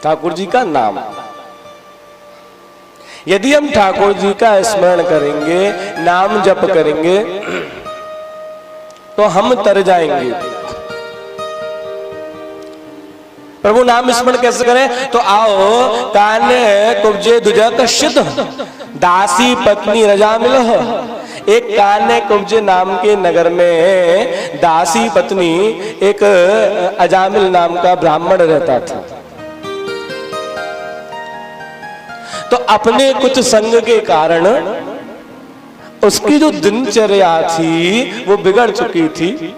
ठाकुर जी का नाम। यदि हम ठाकुर जी का स्मरण करेंगे, नाम जप करेंगे, तो हम तर जाएंगे। प्रभु नाम स्मरण कैसे करें? तो आओ कान कुब्जे दुजा कश्चित दासी पत्नी रजा मिलो। एक कान्य कुब्जे नाम के नगर में दासी पत्नी एक अजामिल नाम का ब्राह्मण रहता था। तो अपने कुछ संग के कारण उसकी जो दिनचर्या थी वो बिगड़ चुकी थी।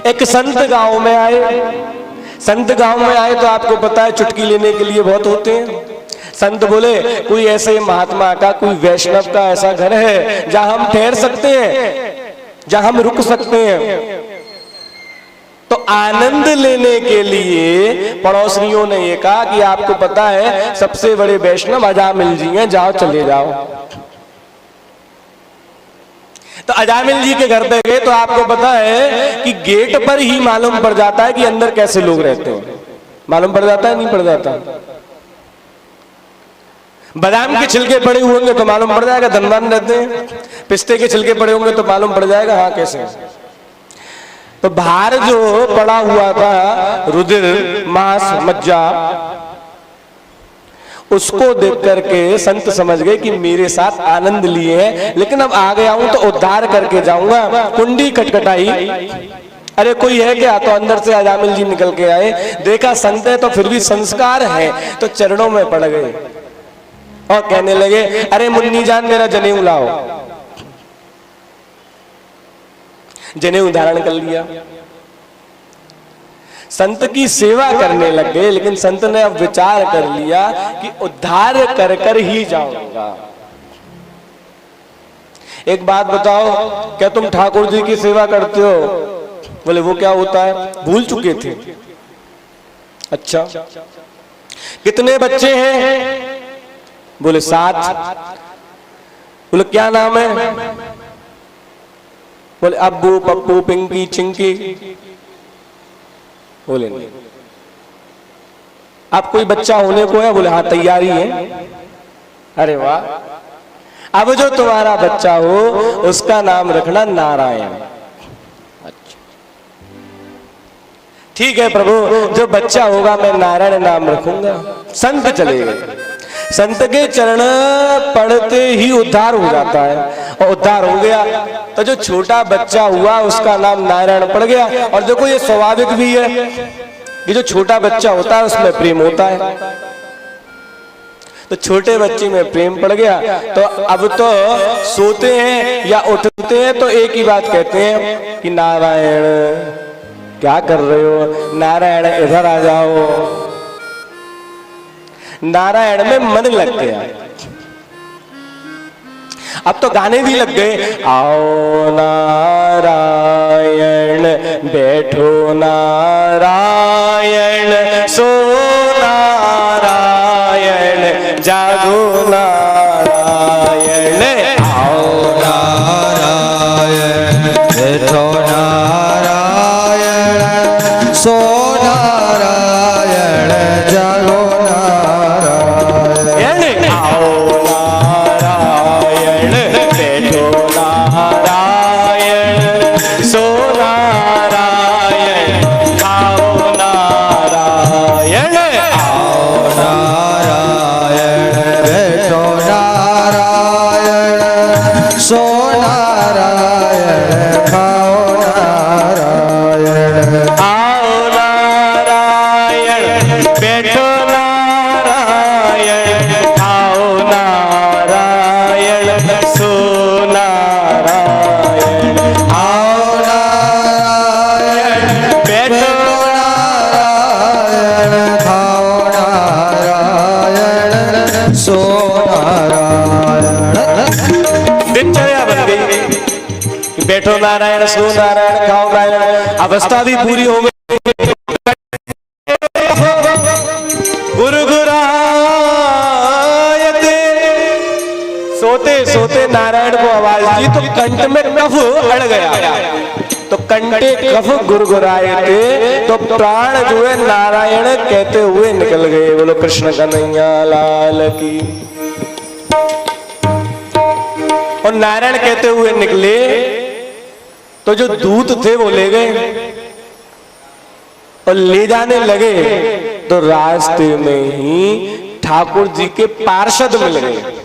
एक संत गांव में आए। संत गांव में आए तो आपको पता है चुटकी लेने के लिए बहुत होते हैं। संत बोले कोई ऐसे महात्मा का, कोई वैष्णव का ऐसा घर है जहां हम ठहर सकते हैं, जहां हम रुक सकते हैं। तो आनंद लेने के लिए पड़ोसियों ने ये कहा कि आपको पता है सबसे बड़े वैष्णव अजामिल जी हैं, जाओ चले जाओ। तो अजामिल जी के घर पे गए तो आपको पता है कि गेट पर ही मालूम पड़ जाता है कि अंदर कैसे लोग रहते हैं। मालूम पड़ जाता है, नहीं पड़ जाता? बादाम के छिलके पड़े हुए होंगे तो मालूम पड़ जाएगा धनवान रहते हैं। पिस्ते के छिलके पड़े होंगे तो मालूम पड़ जाएगा हाँ कैसे। तो बाहर जो पड़ा हुआ था रुधिर, मांस, मज्जा, उसको देख करके संत समझ गए कि मेरे साथ आनंद लिए हैं, लेकिन अब आ गया हूं तो उद्धार करके जाऊंगा। कुंडी खटखटाई, अरे कोई है क्या? तो अंदर से अजामिल जी निकल के आए। देखा संत है तो फिर भी संस्कार है, तो चरणों में पड़ गए और कहने लगे अरे मुन्नी जान मेरा जनेऊ लाओ। जनेऊ धारण कर लिया, संत की सेवा करने लग गए। लेकिन संत ने अब विचार कर लिया कि उद्धार कर कर ही जाऊंगा। एक बात बताओ, क्या तुम ठाकुर जी की सेवा करते हो? बोले वो क्या होता है? भूल चुके थे। अच्छा, कितने बच्चे हैं? बोले 7। बोले क्या नाम है? बोले अब्बू, पप्पू, पिंकी, चिंकी। बोले नहीं। अब कोई बच्चा होने को है? बोले हाँ तैयारी है। अरे वाह। अब जो तुम्हारा बच्चा हो उसका नाम रखना नारायण। अच्छा ठीक है प्रभु, जो बच्चा होगा मैं नारायण नाम रखूंगा। संत चले गए। संत के चरण पढ़ते ही उद्धार हो जाता है, और उद्धार हो गया तो जो छोटा बच्चा हुआ उसका नाम नारायण पड़ गया। और देखो ये स्वाभाविक भी है कि जो छोटा बच्चा होता है उसमें प्रेम होता है। तो छोटे बच्चे में प्रेम पड़ गया। तो अब तो सोते हैं या उठते हैं तो एक ही बात कहते हैं कि नारायण क्या कर रहे हो? नारायण इधर आ जाओ। नारायण में मन लग गया। अब तो गाने भी लग गए, आओ नारायण बैठो नारायण, सो नारायण जागो नारायण। आओ नारायण बैठो नारायण, सो नारायण जागो नारायण। आओ नारायण बैठो नारायण, सो नारायण खाओ नारायण। आओ नारायण बैठो नारायण, सो नारायण खाओ नारायण। आओ नारायण बैठो नारायण, खाओ नारायण, सो नारायण। आओ नारायण बैठो नारायण, खाओ नारायण, सो नारायण। दिनचर्या बन गई कि बैठो नारायण, सो नारायण, खाओ नारायण। अवस्था भी पूरी हो गई। गुरगुरायते, सोते सोते नारायण को आवाज दी तो कंठ में कफ अड़ गया। तो कंठ कंटे कफ गुरगुराए थे तो प्राण जो है नारायण कहते हुए निकल गए। बोलो कृष्ण कन्हैया लाल की। और नारायण कहते हुए निकले तो जो दूत थे वो ले गए और ले जाने लगे तो रास्ते में ही ठाकुर जी के पार्षद मिल गए।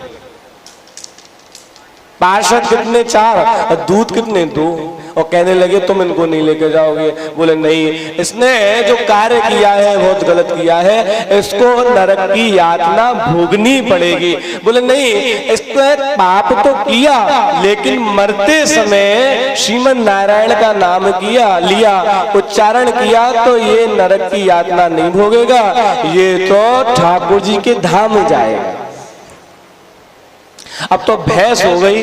पार्षद कितने? 4 और दूत कितने? 2। और कहने लगे तुम इनको नहीं लेके जाओगे। बोले नहीं, इसने जो कार्य किया है बहुत गलत किया है, इसको नरक की यातना भोगनी पड़ेगी। बोले नहीं, इसने पाप तो किया लेकिन मरते समय श्रीमन नारायण का नाम लिया, उच्चारण किया तो ये नरक की यातना नहीं भोगेगा, ये तो ठाकुर जी के धाम जाएगा। अब तो भैंस हो गई।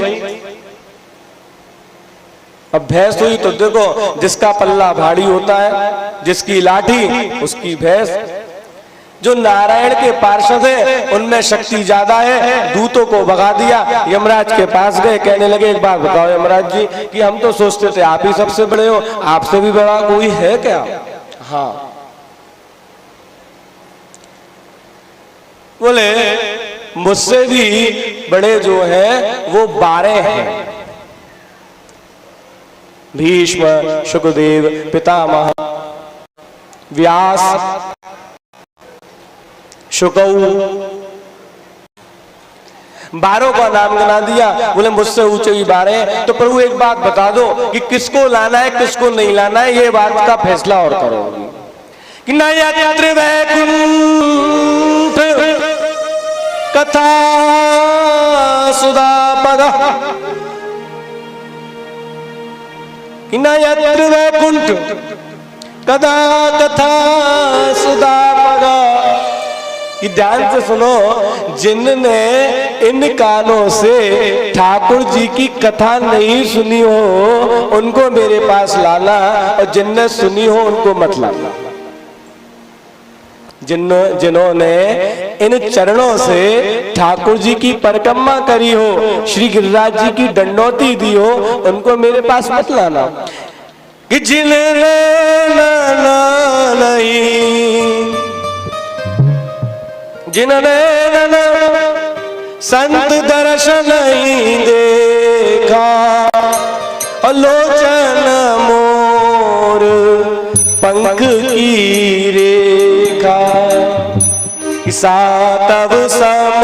अब भैंस हुई तो देखो, जिसका पल्ला भारी होता है, जिसकी लाठी उसकी भैंस। जो नारायण के पार्षद है उनमें शक्ति ज्यादा है, दूतों को भगा दिया। यमराज के पास गए, कहने लगे एक बात बताओ यमराज जी कि हम तो सोचते थे आप ही सबसे बड़े हो, आपसे भी बड़ा कोई है क्या? हाँ। बोले मुझसे भी बड़े जो है वो 12 हैं। भीष्म, शुकदेव, पितामह, व्यास, शुकऊ, 12 का नाम गिना दिया। बोले मुझसे ऊंचे भी 12। तो प्रभु एक बात बता दो कि किसको लाना है किसको नहीं लाना है, ये बात का फैसला और करोगी कि न यत्र वैकुंठ कथा सुधा पद कि न यत्र वैकुंठ कदा कथा सुधा पद। कि ध्यान से सुनो, जिनने इन कानों से ठाकुर जी की कथा नहीं सुनी हो उनको मेरे पास लाना, और जिनने सुनी हो उनको मत लाना। जिन्होंने इन चरणों से ठाकुर जी की परिक्रमा करी हो, श्री गिरिराज जी की दंडौती दी हो, उनको मेरे पास मत लाना। कि जिन्हें नहीं, जिन्होंने संत दर्शन नहीं देखा, लोचन मोर पंख की रेखा, सातव सम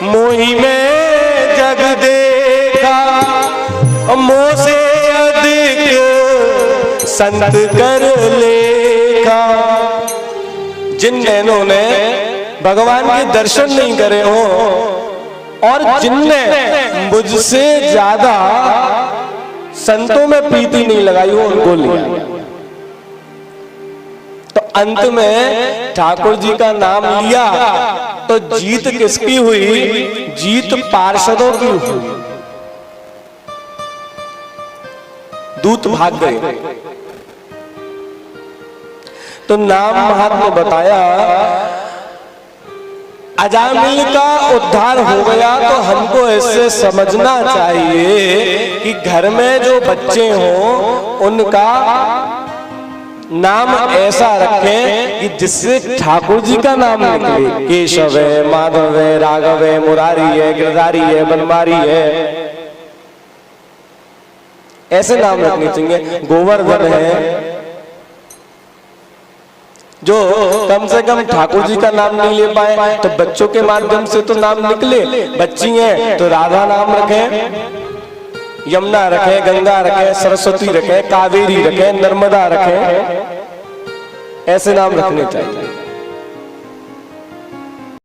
मोहि में जग देखा, मोह से अधिक संत कर लेखा। जिन नैनों ने भगवान के दर्शन नहीं करे हो और जिनने मुझसे ज्यादा संतों में प्रीति नहीं लगाई हो उनको लिया। तो अंत में ठाकुर जी का नाम लिया तो जीत किसकी हुई? जीत पार्षदों की हुई। दूत भाग गए तो नाम महात्मा बताया, अजामिल का उद्धार हो गया। तो हमको इससे समझना चाहिए कि घर में जो बच्चे हों उनका नाम ऐसा रखें कि जिससे ठाकुर जी का नाम निकले। केशव है, माधव है, राघव है, मुरारी है, गिरधारी है, बनमारी है, ऐसे नाम रखने चाहिए। गोवर्धन है, जो कम से कम ठाकुर जी का नाम नहीं ले पाए तो बच्चों के माध्यम से तो नाम निकले। बच्ची हैं तो राधा नाम रखें, यमुना रखे, गंगा रखे, सरस्वती रखे, कावेरी रखे, नर्मदा रखे, ऐसे नाम रखने चाहिए।